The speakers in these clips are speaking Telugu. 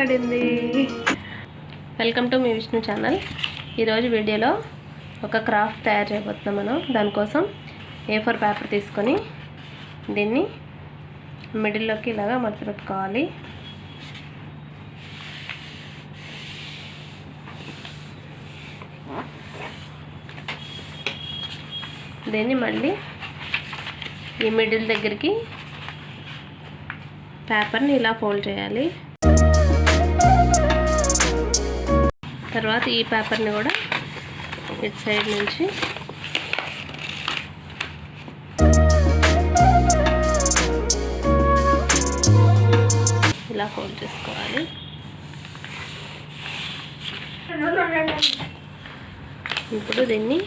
పడింది. Welcome to me Vishnu channel. ఈరోజు వీడియోలో ఒక క్రాఫ్ట్ తయారు చేయబోతున్నాం మనం. దానికోసం A4 పేపర్ తీసుకొని దీన్ని మిడిల్లోకి ఇలాగా మడత పెట్టుకోవాలి. దీన్ని మళ్ళీ ఈ మిడిల్ దగ్గరికి పేపర్ని ఇలా ఫోల్డ్ చేయాలి. తర్వాత ఈ పేపర్ని కూడా ఇటు సైడ్ నుంచి ఇలా ఫోల్డ్ చేసుకోవాలి. ఇప్పుడు దీన్ని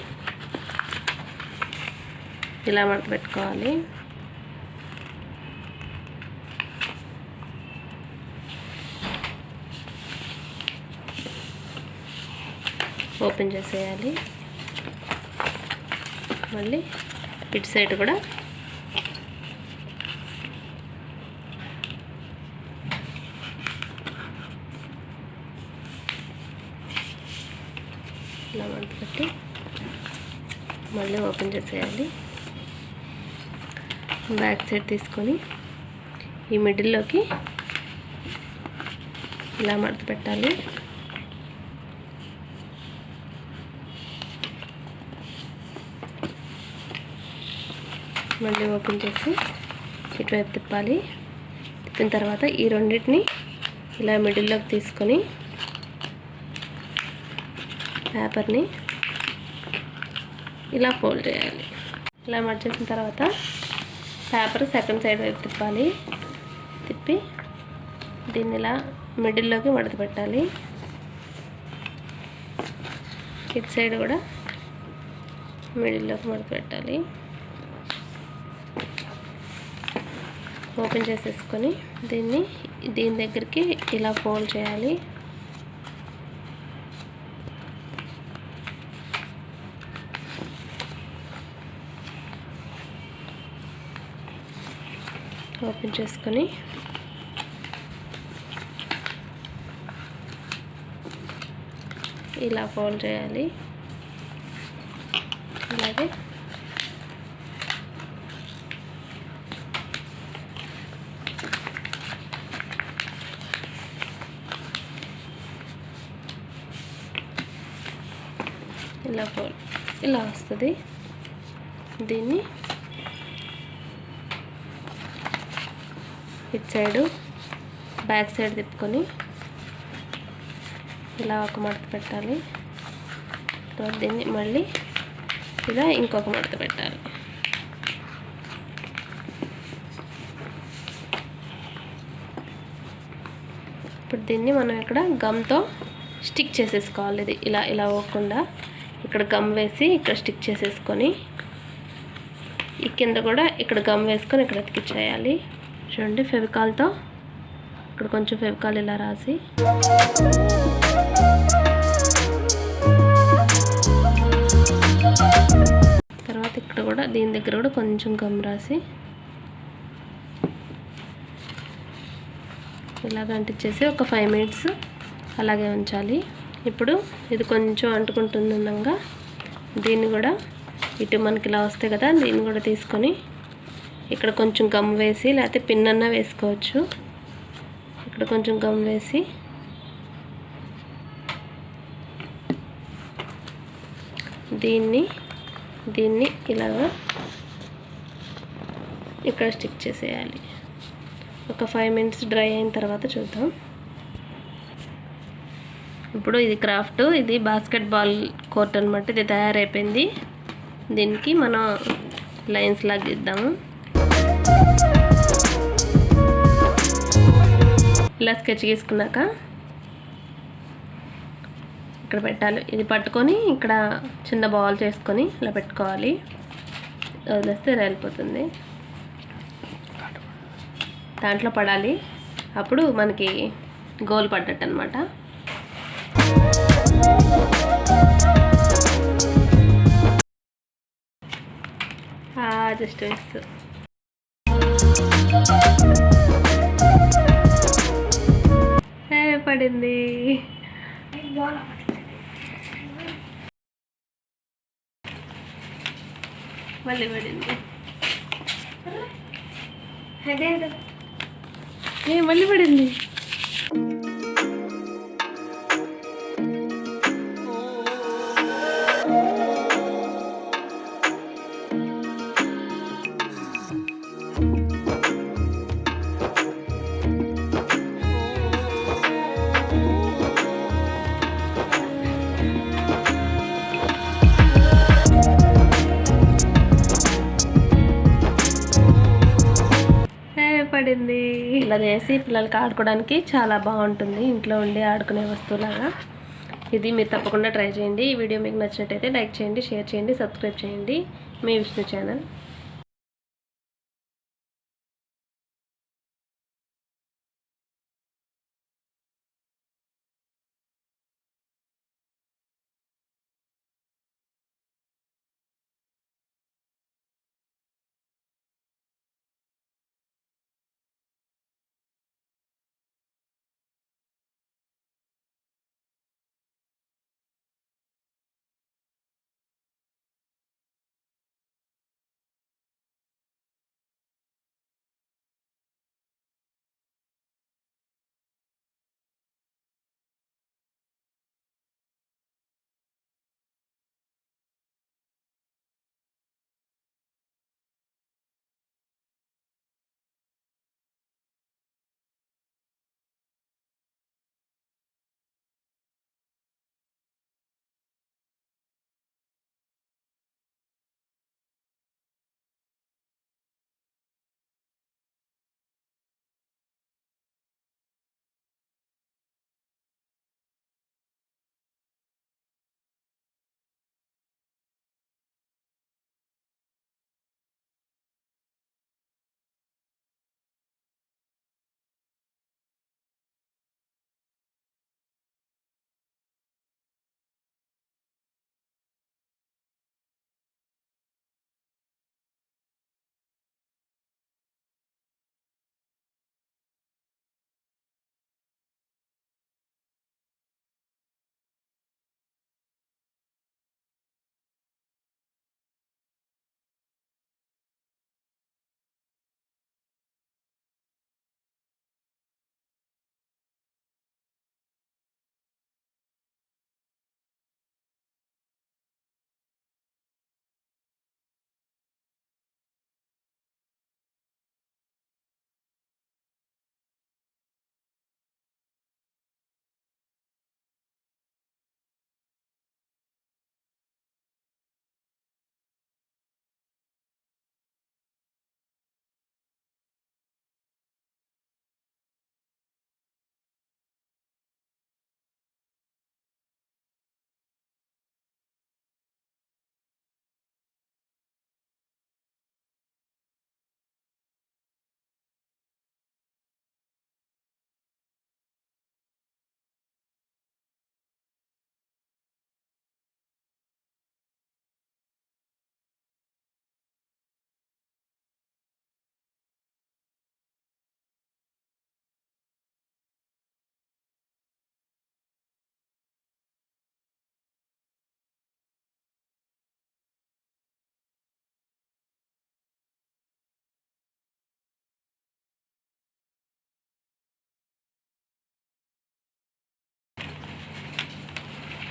ఇలా మడత పెట్టుకోవాలి. ఓపెన్ చేసేయాలి. మళ్ళీ ఇటు సైడ్ కూడా ఇలా మడత పెట్టి మళ్ళీ ఓపెన్ చేసేయాలి. బ్యాక్ సైడ్ తీసుకొని ఈ మిడిల్లోకి ఇలా మడత పెట్టాలి. మళ్ళీ ఓపెన్ చేసి ఇటువైపు తిప్పాలి. తిప్పిన తర్వాత ఈ రెండింటిని ఇలా మిడిల్లోకి తీసుకొని పేపర్ని ఇలా ఫోల్డ్ చేయాలి. ఇలా మర్చేసిన తర్వాత పేపర్ సెకండ్ సైడ్ వైపు తిప్పాలి. తిప్పి దీన్ని ఇలా మిడిల్లోకి మడత పెట్టాలి. ఇటు సైడ్ కూడా మిడిల్లోకి మడత పెట్టాలి. ఓపెన్ చేసేసుకొని దీని దగ్గరికి ఇలా ఫోల్డ్ చేయాలి. ఓపెన్ చేసుకొని ఇలా ఫోల్డ్ చేయాలి. అలాగే ఇలా వస్తుంది. దీన్ని ఇటు సైడు బ్యాక్ సైడ్ తిప్పుకొని ఇలా ఒక మడత పెట్టాలి. తర్వాత దీన్ని మళ్ళీ ఇలా ఇంకొక మడత పెట్టాలి. ఇప్పుడు దీన్ని మనం ఇక్కడ గమ్తో స్టిక్ చేసేసుకోవాలి. ఇది ఇలా పోకుండా ఇక్కడ గమ్ వేసి ఇక్కడ స్టిక్ చేసేసుకొని ఈ కింద కూడా ఇక్కడ గమ్ వేసుకొని ఇక్కడ అతికిచ్చేయాలి. చూడండి, ఫెవికాల్తో ఇక్కడ కొంచెం ఫెవికాల్ ఇలా రాసి తర్వాత ఇక్కడ కూడా దీని దగ్గర కూడా కొంచెం గమ్ రాసి ఇలాగ అంటించేసి ఒక 5 మినిట్స్ అలాగే ఉంచాలి. ఇప్పుడు ఇది కొంచెం అంటుకుంటుండగా దీన్ని కూడా ఇటు మనకి ఇలా వస్తాయి కదా, దీన్ని కూడా తీసుకొని ఇక్కడ కొంచెం గమ్ వేసి లేకపోతే పిన్ అన్నా వేసుకోవచ్చు. ఇక్కడ కొంచెం గమ్ వేసి దీన్ని ఇలాగా ఇక్కడ స్టిక్ చేసేయాలి. ఒక 5 మినిట్స్ డ్రై అయిన తర్వాత చూద్దాం. ఇప్పుడు ఇది క్రాఫ్ట్, ఇది బాస్కెట్బాల్ కోర్ట్ అనమాట. ఇది తయారైపోయింది. దీనికి మనం లైన్స్ లాగా గీద్దాము. ఇలా స్కెచ్ గీసుకున్నాక ఇక్కడ పెట్టాలి. ఇది పట్టుకొని ఇక్కడ చిన్న బాల్ చేసుకొని ఇలా పెట్టుకోవాలి. వదిలేస్తే వెళ్ళిపోతుంది. దాంట్లో పడాలి. అప్పుడు మనకి గోల్ పడ్డట్టు అనమాట. Just miss. పడింది. మళ్ళీ పడింది. మళ్ళీ పడింది. పడింది. ఇలా చేసి పిల్లలకి ఆడుకోవడానికి చాలా బాగుంటుంది. ఇంట్లో ఉండి ఆడుకునే వస్తువులాగా ఇది మీరు తప్పకుండా ట్రై చేయండి. ఈ వీడియో మీకు నచ్చినట్టయితే లైక్ చేయండి, షేర్ చేయండి, సబ్స్క్రైబ్ చేయండి. మీ విష్ణు ఛానల్.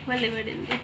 మళ్ళీ పడింది.